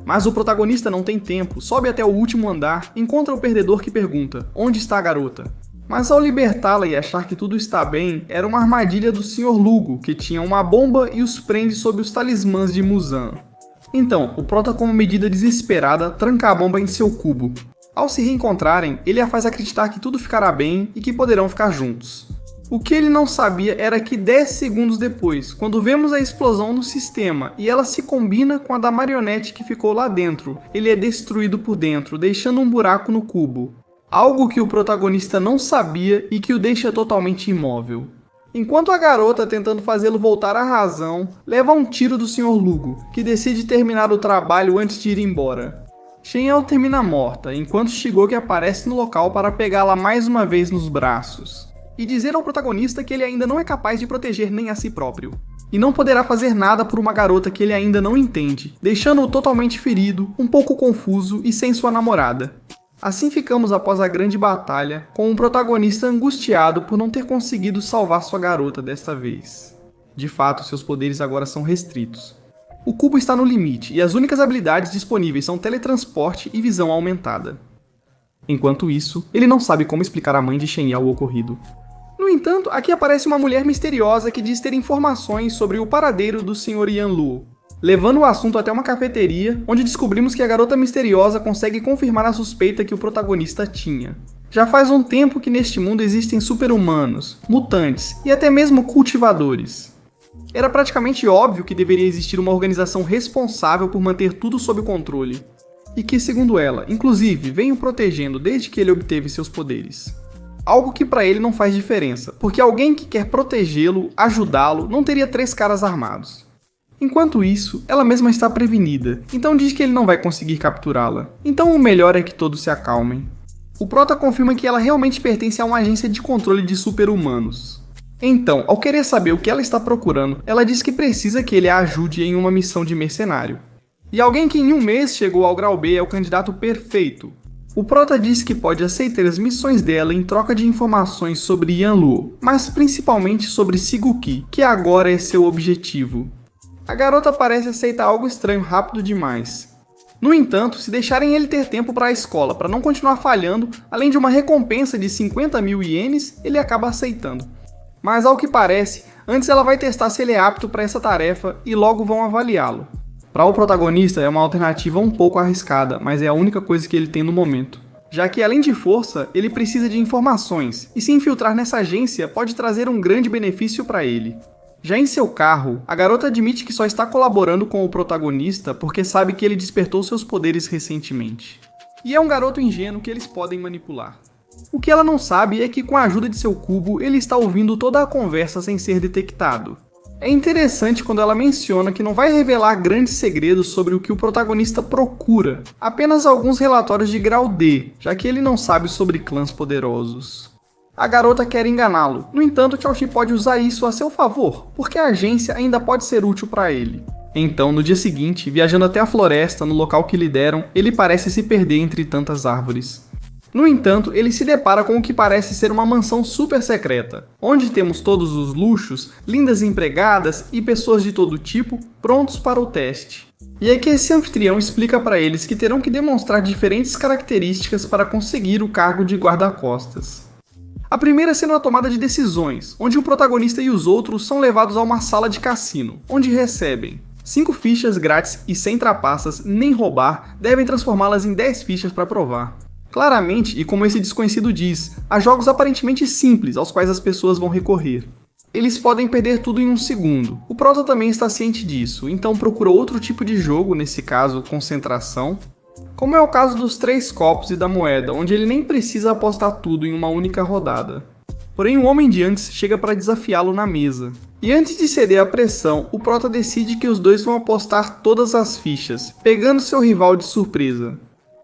Speaker 1: Mas o protagonista não tem tempo, sobe até o último andar, encontra o perdedor que pergunta: onde está a garota? Mas ao libertá-la e achar que tudo está bem, era uma armadilha do Sr. Lugo, que tinha uma bomba e os prende sob os talismãs de Muzan. Então, o prota, como medida desesperada, tranca a bomba em seu cubo. Ao se reencontrarem, ele a faz acreditar que tudo ficará bem e que poderão ficar juntos. O que ele não sabia era que 10 segundos depois, quando vemos a explosão no sistema e ela se combina com a da marionete que ficou lá dentro, ele é destruído por dentro, deixando um buraco no cubo. Algo que o protagonista não sabia e que o deixa totalmente imóvel. Enquanto a garota, tentando fazê-lo voltar à razão, leva um tiro do Sr. Lugo, que decide terminar o trabalho antes de ir embora. Shen-El termina morta, enquanto Shigoki aparece no local para pegá-la mais uma vez nos braços. E dizer ao protagonista que ele ainda não é capaz de proteger nem a si próprio. E não poderá fazer nada por uma garota que ele ainda não entende, deixando-o totalmente ferido, um pouco confuso e sem sua namorada. Assim ficamos após a grande batalha, com um protagonista angustiado por não ter conseguido salvar sua garota desta vez. De fato, seus poderes agora são restritos. O cubo está no limite e as únicas habilidades disponíveis são teletransporte e visão aumentada. Enquanto isso, ele não sabe como explicar à mãe de Shen-El o ocorrido. No entanto, aqui aparece uma mulher misteriosa que diz ter informações sobre o paradeiro do Sr. Yanluo, levando o assunto até uma cafeteria, onde descobrimos que a garota misteriosa consegue confirmar a suspeita que o protagonista tinha. Já faz um tempo que neste mundo existem super-humanos, mutantes e até mesmo cultivadores. Era praticamente óbvio que deveria existir uma organização responsável por manter tudo sob controle, e que, segundo ela, inclusive, vem o protegendo desde que ele obteve seus poderes. Algo que para ele não faz diferença, porque alguém que quer protegê-lo, ajudá-lo, não teria 3 caras armados. Enquanto isso, ela mesma está prevenida, então diz que ele não vai conseguir capturá-la. Então o melhor é que todos se acalmem. O prota confirma que ela realmente pertence a uma agência de controle de super-humanos. Então, ao querer saber o que ela está procurando, ela diz que precisa que ele a ajude em uma missão de mercenário. E alguém que em um mês chegou ao grau B é o candidato perfeito. O prota diz que pode aceitar as missões dela em troca de informações sobre Yanluo, mas principalmente sobre Siguki, que agora é seu objetivo. A garota parece aceitar algo estranho rápido demais. No entanto, se deixarem ele ter tempo para a escola para não continuar falhando, além de uma recompensa de 50.000 ienes, ele acaba aceitando. Mas ao que parece, antes ela vai testar se ele é apto para essa tarefa e logo vão avaliá-lo. Para o protagonista é uma alternativa um pouco arriscada, mas é a única coisa que ele tem no momento. Já que além de força, ele precisa de informações, e se infiltrar nessa agência pode trazer um grande benefício para ele. Já em seu carro, a garota admite que só está colaborando com o protagonista porque sabe que ele despertou seus poderes recentemente. E é um garoto ingênuo que eles podem manipular. O que ela não sabe é que com a ajuda de seu cubo, ele está ouvindo toda a conversa sem ser detectado. É interessante quando ela menciona que não vai revelar grandes segredos sobre o que o protagonista procura, apenas alguns relatórios de grau D, já que ele não sabe sobre clãs poderosos. A garota quer enganá-lo, no entanto Xiaoxi pode usar isso a seu favor, porque a agência ainda pode ser útil para ele. Então, no dia seguinte, viajando até a floresta, no local que lhe deram, ele parece se perder entre tantas árvores. No entanto, ele se depara com o que parece ser uma mansão super secreta, onde temos todos os luxos, lindas empregadas e pessoas de todo tipo prontos para o teste. E é que esse anfitrião explica para eles que terão que demonstrar diferentes características para conseguir o cargo de guarda-costas. A primeira sendo a tomada de decisões, onde o protagonista e os outros são levados a uma sala de cassino, onde recebem 5 fichas grátis e sem trapaças nem roubar, devem transformá-las em 10 fichas para provar. Claramente, e como esse desconhecido diz, há jogos aparentemente simples aos quais as pessoas vão recorrer. Eles podem perder tudo em um segundo. O prota também está ciente disso, então procura outro tipo de jogo, nesse caso, concentração, como é o caso dos 3 copos e da moeda, onde ele nem precisa apostar tudo em uma única rodada. Porém, o homem de antes chega para desafiá-lo na mesa. E antes de ceder à pressão, o prota decide que os dois vão apostar todas as fichas, pegando seu rival de surpresa,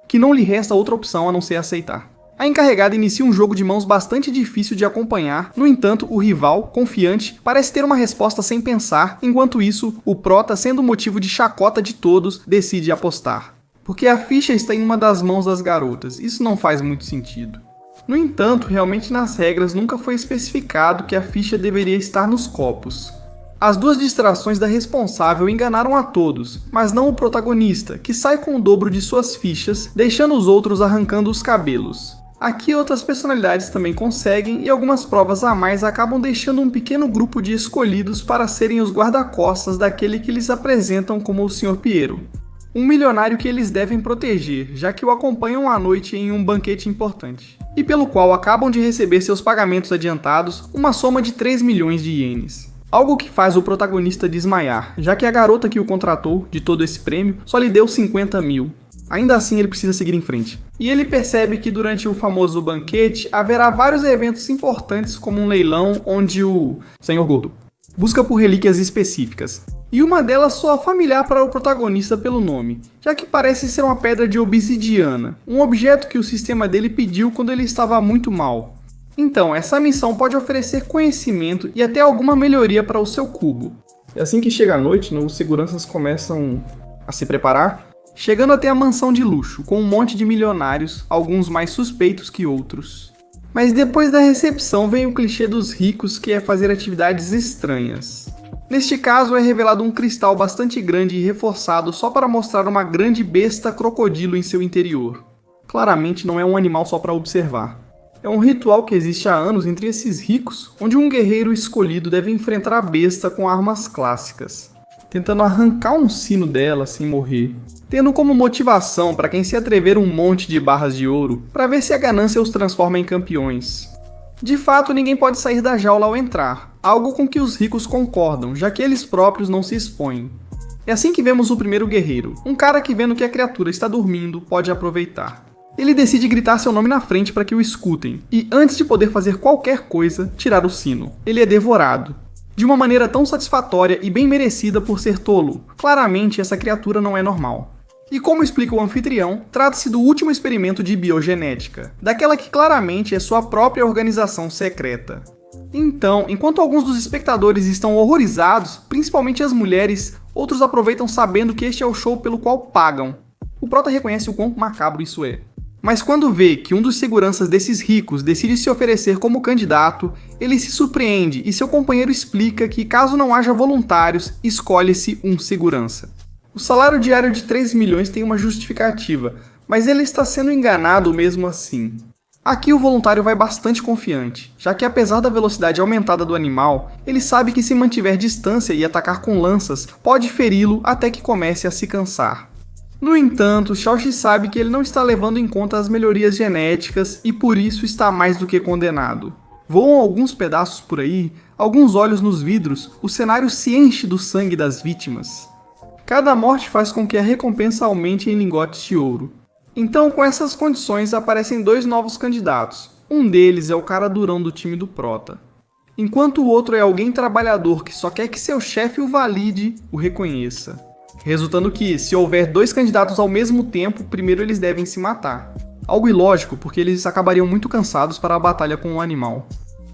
Speaker 1: que não lhe resta outra opção a não ser aceitar. A encarregada inicia um jogo de mãos bastante difícil de acompanhar, no entanto, o rival, confiante, parece ter uma resposta sem pensar, enquanto isso, o prota, sendo motivo de chacota de todos, decide apostar. Porque a ficha está em uma das mãos das garotas, isso não faz muito sentido. No entanto, realmente nas regras nunca foi especificado que a ficha deveria estar nos copos. As 2 distrações da responsável enganaram a todos, mas não o protagonista, que sai com o dobro de suas fichas, deixando os outros arrancando os cabelos. Aqui outras personalidades também conseguem e algumas provas a mais acabam deixando um pequeno grupo de escolhidos para serem os guarda-costas daquele que eles apresentam como o Sr. Piero. Um milionário que eles devem proteger, já que o acompanham à noite em um banquete importante, e pelo qual acabam de receber seus pagamentos adiantados, uma soma de 3 milhões de ienes. Algo que faz o protagonista desmaiar, já que a garota que o contratou de todo esse prêmio só lhe deu 50 mil. Ainda assim ele precisa seguir em frente. E ele percebe que durante o famoso banquete haverá vários eventos importantes, como um leilão onde o Senhor Gordo busca por relíquias específicas. E uma delas soa familiar para o protagonista pelo nome, já que parece ser uma pedra de obsidiana, um objeto que o sistema dele pediu quando ele estava muito mal. Então, essa missão pode oferecer conhecimento e até alguma melhoria para o seu cubo. E assim que chega a noite, os seguranças começam a se preparar, chegando até a mansão de luxo, com um monte de milionários, alguns mais suspeitos que outros. Mas depois da recepção vem o clichê dos ricos, que é fazer atividades estranhas. Neste caso é revelado um cristal bastante grande e reforçado só para mostrar uma grande besta crocodilo em seu interior. Claramente não é um animal só para observar. É um ritual que existe há anos entre esses ricos, onde um guerreiro escolhido deve enfrentar a besta com armas clássicas, tentando arrancar um sino dela sem morrer, tendo como motivação para quem se atrever um monte de barras de ouro para ver se a ganância os transforma em campeões. De fato, ninguém pode sair da jaula ao entrar, algo com que os ricos concordam, já que eles próprios não se expõem. É assim que vemos o primeiro guerreiro, um cara que vendo que a criatura está dormindo pode aproveitar. Ele decide gritar seu nome na frente para que o escutem, e antes de poder fazer qualquer coisa, tirar o sino. Ele é devorado. De uma maneira tão satisfatória e bem merecida por ser tolo. Claramente essa criatura não é normal. E como explica o anfitrião, trata-se do último experimento de biogenética, daquela que claramente é sua própria organização secreta. Então, enquanto alguns dos espectadores estão horrorizados, principalmente as mulheres, outros aproveitam sabendo que este é o show pelo qual pagam. O prota reconhece o quão macabro isso é. Mas quando vê que um dos seguranças desses ricos decide se oferecer como candidato, ele se surpreende e seu companheiro explica que caso não haja voluntários, escolhe-se um segurança. O salário diário de 3 milhões tem uma justificativa, mas ele está sendo enganado mesmo assim. Aqui o voluntário vai bastante confiante, já que apesar da velocidade aumentada do animal, ele sabe que se mantiver distância e atacar com lanças, pode feri-lo até que comece a se cansar. No entanto, Xiaoxi sabe que ele não está levando em conta as melhorias genéticas e por isso está mais do que condenado. Voam alguns pedaços por aí, alguns olhos nos vidros, o cenário se enche do sangue das vítimas. Cada morte faz com que a recompensa aumente em lingotes de ouro. Então, com essas condições, aparecem 2 novos candidatos. Um deles é o cara durão do time do prota, enquanto o outro é alguém trabalhador que só quer que seu chefe o valide, o reconheça. Resultando que, se houver 2 candidatos ao mesmo tempo, primeiro eles devem se matar. Algo ilógico, porque eles acabariam muito cansados para a batalha com o animal.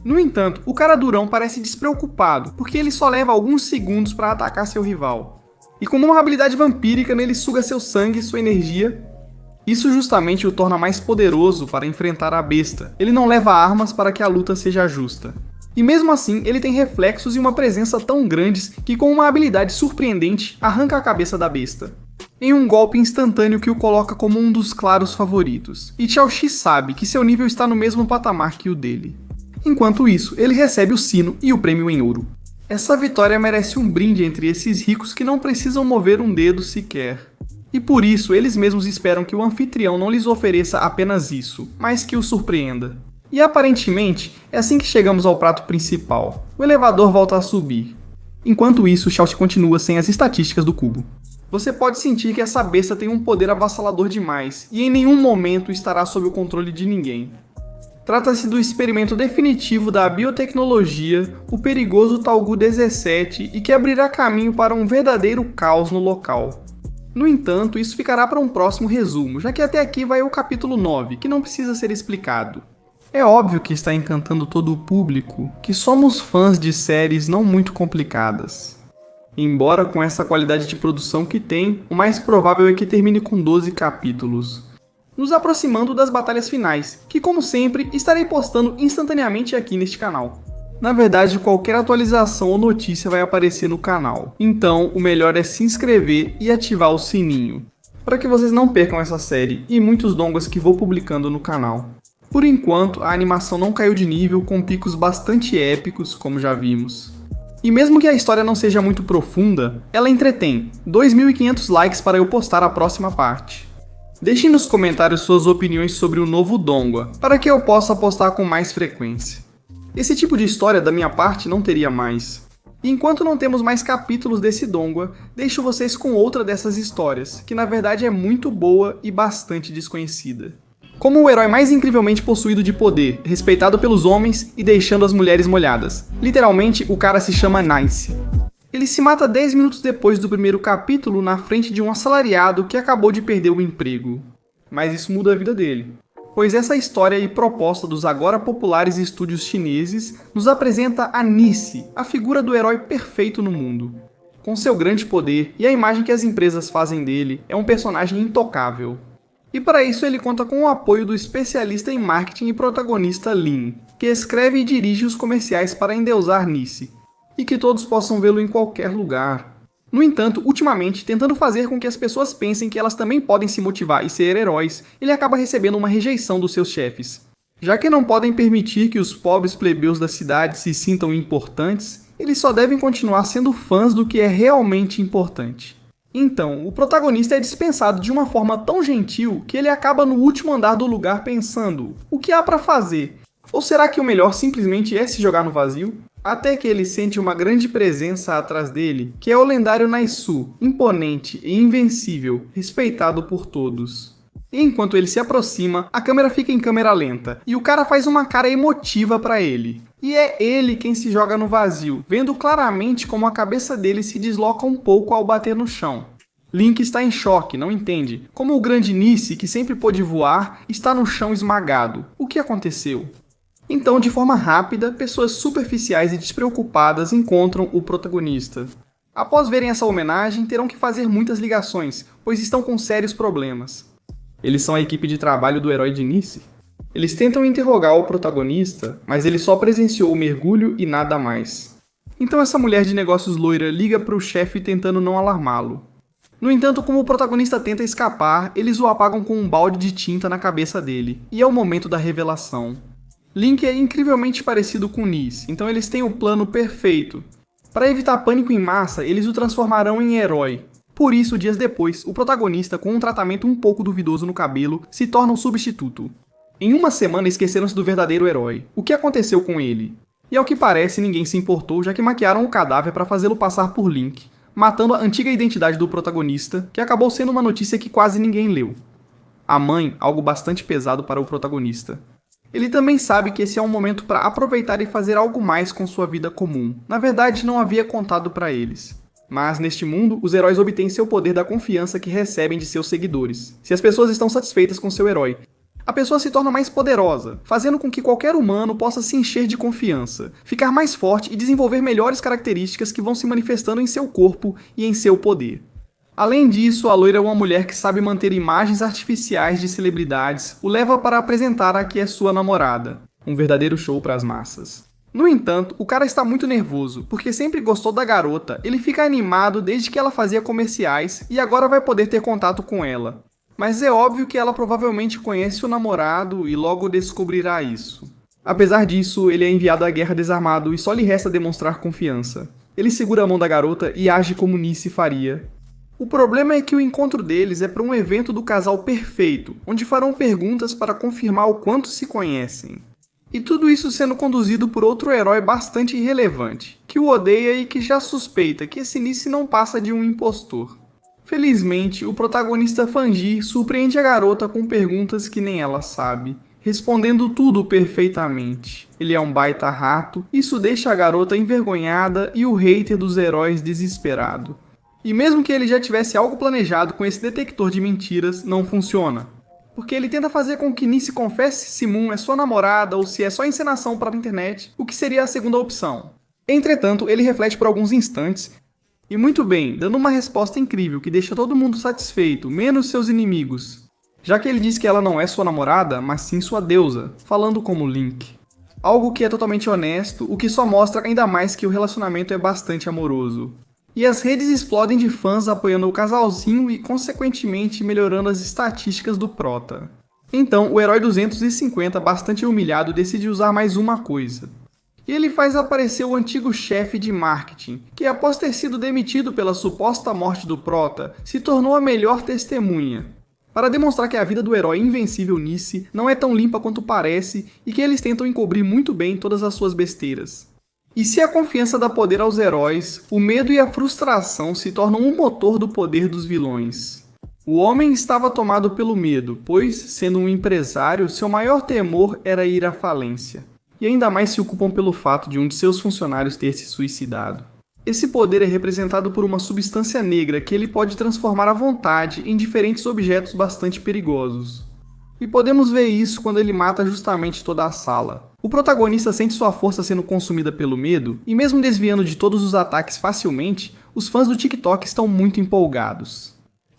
Speaker 1: No entanto, o cara durão parece despreocupado, porque ele só leva alguns segundos para atacar seu rival. E com uma habilidade vampírica, ele suga seu sangue e sua energia. Isso justamente o torna mais poderoso para enfrentar a besta. Ele não leva armas para que a luta seja justa. E mesmo assim, ele tem reflexos e uma presença tão grandes que com uma habilidade surpreendente, arranca a cabeça da besta. Em um golpe instantâneo que o coloca como um dos claros favoritos. E Xiaoxi sabe que seu nível está no mesmo patamar que o dele. Enquanto isso, ele recebe o sino e o prêmio em ouro. Essa vitória merece um brinde entre esses ricos que não precisam mover um dedo sequer. E por isso, eles mesmos esperam que o anfitrião não lhes ofereça apenas isso, mas que o surpreenda. E aparentemente, é assim que chegamos ao prato principal. O elevador volta a subir. Enquanto isso, Xiaoxi continua sem as estatísticas do cubo. Você pode sentir que essa besta tem um poder avassalador demais, e em nenhum momento estará sob o controle de ninguém. Trata-se do experimento definitivo da biotecnologia, o perigoso Talgu 17, e que abrirá caminho para um verdadeiro caos no local. No entanto, isso ficará para um próximo resumo, já que até aqui vai o capítulo 9, que não precisa ser explicado. É óbvio que está encantando todo o público, que somos fãs de séries não muito complicadas. Embora com essa qualidade de produção que tem, o mais provável é que termine com 12 capítulos. Nos aproximando das batalhas finais, que como sempre, estarei postando instantaneamente aqui neste canal. Na verdade, qualquer atualização ou notícia vai aparecer no canal, então o melhor é se inscrever e ativar o sininho, para que vocês não percam essa série e muitos dongas que vou publicando no canal. Por enquanto, a animação não caiu de nível, com picos bastante épicos, como já vimos. E mesmo que a história não seja muito profunda, ela entretém. 2.500 likes para eu postar a próxima parte. Deixem nos comentários suas opiniões sobre o novo Donghua, para que eu possa postar com mais frequência. Esse tipo de história da minha parte não teria mais. E enquanto não temos mais capítulos desse Donghua, deixo vocês com outra dessas histórias, que na verdade é muito boa e bastante desconhecida. Como o herói mais incrivelmente possuído de poder, respeitado pelos homens e deixando as mulheres molhadas. Literalmente, o cara se chama Nice. Ele se mata 10 minutos depois do primeiro capítulo na frente de um assalariado que acabou de perder o emprego. Mas isso muda a vida dele. Pois essa história e proposta dos agora populares estúdios chineses nos apresenta a Nice, a figura do herói perfeito no mundo. Com seu grande poder e a imagem que as empresas fazem dele, é um personagem intocável. E para isso ele conta com o apoio do especialista em marketing e protagonista Lin, que escreve e dirige os comerciais para endeusar Nice, e que todos possam vê-lo em qualquer lugar. No entanto, ultimamente, tentando fazer com que as pessoas pensem que elas também podem se motivar e ser heróis, ele acaba recebendo uma rejeição dos seus chefes. Já que não podem permitir que os pobres plebeus da cidade se sintam importantes, eles só devem continuar sendo fãs do que é realmente importante. Então, o protagonista é dispensado de uma forma tão gentil que ele acaba no último andar do lugar pensando: o que há para fazer? Ou será que o melhor simplesmente é se jogar no vazio? Até que ele sente uma grande presença atrás dele, que é o lendário Naisu, imponente e invencível, respeitado por todos. E enquanto ele se aproxima, a câmera fica em câmera lenta, e o cara faz uma cara emotiva pra ele. E é ele quem se joga no vazio, vendo claramente como a cabeça dele se desloca um pouco ao bater no chão. Link está em choque, não entende, como o grande Nice, que sempre pôde voar, está no chão esmagado. O que aconteceu? Então, de forma rápida, pessoas superficiais e despreocupadas encontram o protagonista. Após verem essa homenagem, terão que fazer muitas ligações, pois estão com sérios problemas. Eles são a equipe de trabalho do herói de Nice. Eles tentam interrogar o protagonista, mas ele só presenciou o mergulho e nada mais. Então essa mulher de negócios loira liga para o chefe tentando não alarmá-lo. No entanto, como o protagonista tenta escapar, eles o apagam com um balde de tinta na cabeça dele, e é o momento da revelação. Link é incrivelmente parecido com Nice, então eles têm o plano perfeito. Para evitar pânico em massa, eles o transformarão em herói. Por isso, dias depois, o protagonista, com um tratamento um pouco duvidoso no cabelo, se torna um substituto. Em uma semana esqueceram-se do verdadeiro herói. O que aconteceu com ele? E ao que parece, ninguém se importou, já que maquiaram o cadáver para fazê-lo passar por Link, matando a antiga identidade do protagonista, que acabou sendo uma notícia que quase ninguém leu. A mãe, algo bastante pesado para o protagonista. Ele também sabe que esse é um momento para aproveitar e fazer algo mais com sua vida comum. Na verdade, não havia contado para eles. Mas, neste mundo, os heróis obtêm seu poder da confiança que recebem de seus seguidores. Se as pessoas estão satisfeitas com seu herói, a pessoa se torna mais poderosa, fazendo com que qualquer humano possa se encher de confiança, ficar mais forte e desenvolver melhores características que vão se manifestando em seu corpo e em seu poder. Além disso, a loira é uma mulher que sabe manter imagens artificiais de celebridades, o leva para apresentar a que é sua namorada. Um verdadeiro show para as massas. No entanto, o cara está muito nervoso, porque sempre gostou da garota, ele fica animado desde que ela fazia comerciais e agora vai poder ter contato com ela. Mas é óbvio que ela provavelmente conhece o namorado e logo descobrirá isso. Apesar disso, ele é enviado à guerra desarmado e só lhe resta demonstrar confiança. Ele segura a mão da garota e age como Nice faria. O problema é que o encontro deles é para um evento do casal perfeito, onde farão perguntas para confirmar o quanto se conhecem. E tudo isso sendo conduzido por outro herói bastante irrelevante, que o odeia e que já suspeita que esse Nice não passa de um impostor. Felizmente, o protagonista Fanji surpreende a garota com perguntas que nem ela sabe, respondendo tudo perfeitamente. Ele é um baita rato, isso deixa a garota envergonhada e o hater dos heróis desesperado. E mesmo que ele já tivesse algo planejado com esse detector de mentiras, não funciona. Porque ele tenta fazer com que Nice confesse se Moon é sua namorada ou se é só encenação para a internet, o que seria a segunda opção. Entretanto, ele reflete por alguns instantes, e muito bem, dando uma resposta incrível que deixa todo mundo satisfeito, menos seus inimigos. Já que ele diz que ela não é sua namorada, mas sim sua deusa, falando como Link. Algo que é totalmente honesto, o que só mostra ainda mais que o relacionamento é bastante amoroso. E as redes explodem de fãs apoiando o casalzinho e, consequentemente, melhorando as estatísticas do prota. Então, o herói 250, bastante humilhado, decide usar mais uma coisa. E ele faz aparecer o antigo chefe de marketing, que após ter sido demitido pela suposta morte do Prota, se tornou a melhor testemunha, para demonstrar que a vida do herói invencível Nice não é tão limpa quanto parece e que eles tentam encobrir muito bem todas as suas besteiras. E se a confiança dá poder aos heróis, o medo e a frustração se tornam o motor do poder dos vilões. O homem estava tomado pelo medo, pois, sendo um empresário, seu maior temor era ir à falência. E ainda mais se ocupam pelo fato de um de seus funcionários ter se suicidado. Esse poder é representado por uma substância negra que ele pode transformar à vontade em diferentes objetos bastante perigosos. E podemos ver isso quando ele mata justamente toda a sala. O protagonista sente sua força sendo consumida pelo medo, e mesmo desviando de todos os ataques facilmente, os fãs do TikTok estão muito empolgados.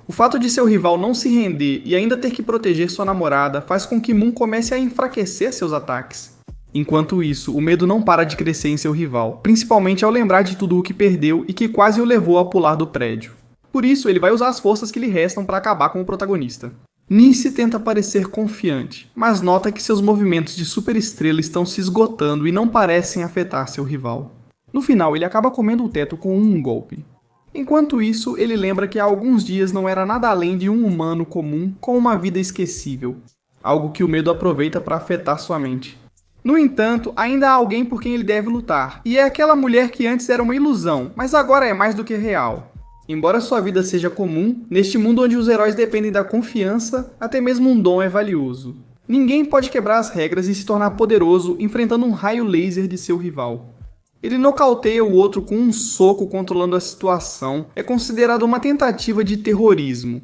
Speaker 1: O fato de seu rival não se render e ainda ter que proteger sua namorada faz com que Moon comece a enfraquecer seus ataques. Enquanto isso, o medo não para de crescer em seu rival, principalmente ao lembrar de tudo o que perdeu e que quase o levou a pular do prédio. Por isso, ele vai usar as forças que lhe restam para acabar com o protagonista. Nice tenta parecer confiante, mas nota que seus movimentos de superestrela estão se esgotando e não parecem afetar seu rival. No final, ele acaba comendo o teto com um golpe. Enquanto isso, ele lembra que há alguns dias não era nada além de um humano comum com uma vida esquecível, algo que o medo aproveita para afetar sua mente. No entanto, ainda há alguém por quem ele deve lutar, e é aquela mulher que antes era uma ilusão, mas agora é mais do que real. Embora sua vida seja comum, neste mundo onde os heróis dependem da confiança, até mesmo um dom é valioso. Ninguém pode quebrar as regras e se tornar poderoso enfrentando um raio laser de seu rival. Ele nocauteia o outro com um soco controlando a situação, é considerado uma tentativa de terrorismo.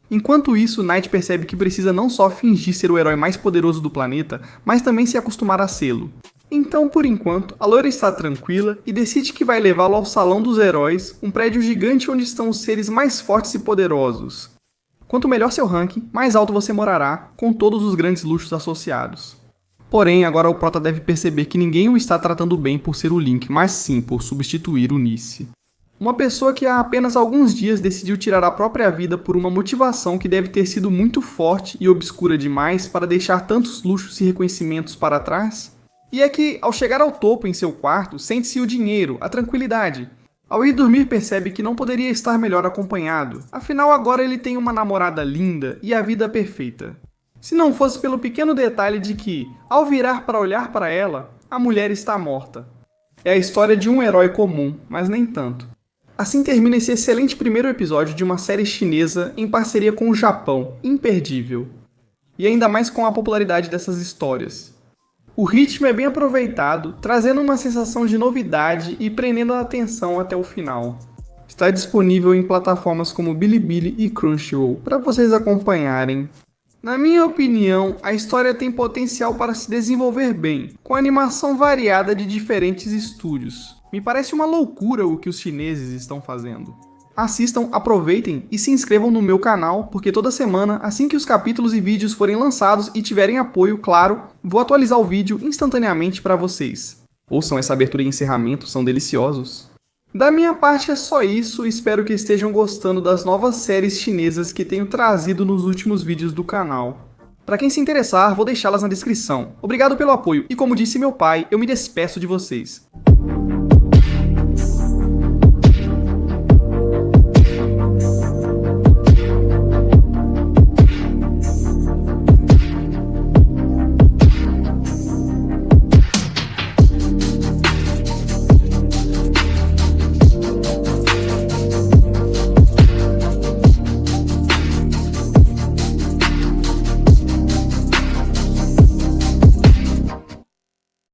Speaker 1: Enquanto isso, Knight percebe que precisa não só fingir ser o herói mais poderoso do planeta, mas também se acostumar a sê-lo. Então, por enquanto, a loira está tranquila e decide que vai levá-lo ao Salão dos Heróis, um prédio gigante onde estão os seres mais fortes e poderosos. Quanto melhor seu ranking, mais alto você morará, com todos os grandes luxos associados. Porém, agora o Prota deve perceber que ninguém o está tratando bem por ser o Link, mas sim por substituir o Nice. Uma pessoa que há apenas alguns dias decidiu tirar a própria vida por uma motivação que deve ter sido muito forte e obscura demais para deixar tantos luxos e reconhecimentos para trás? E é que, ao chegar ao topo em seu quarto, sente-se o dinheiro, a tranquilidade. Ao ir dormir percebe que não poderia estar melhor acompanhado, afinal agora ele tem uma namorada linda e a vida perfeita. Se não fosse pelo pequeno detalhe de que, ao virar para olhar para ela, a mulher está morta. É a história de um herói comum, mas nem tanto. Assim termina esse excelente primeiro episódio de uma série chinesa em parceria com o Japão, imperdível. E ainda mais com a popularidade dessas histórias. O ritmo é bem aproveitado, trazendo uma sensação de novidade e prendendo a atenção até o final. Está disponível em plataformas como Bilibili e Crunchyroll para vocês acompanharem. Na minha opinião, a história tem potencial para se desenvolver bem, com animação variada de diferentes estúdios. Me parece uma loucura o que os chineses estão fazendo. Assistam, aproveitem e se inscrevam no meu canal, porque toda semana, assim que os capítulos e vídeos forem lançados e tiverem apoio, claro, vou atualizar o vídeo instantaneamente para vocês. Ouçam essa abertura e encerramento, são deliciosos. Da minha parte é só isso, espero que estejam gostando das novas séries chinesas que tenho trazido nos últimos vídeos do canal. Para quem se interessar, vou deixá-las na descrição. Obrigado pelo apoio e como disse meu pai, eu me despeço de vocês.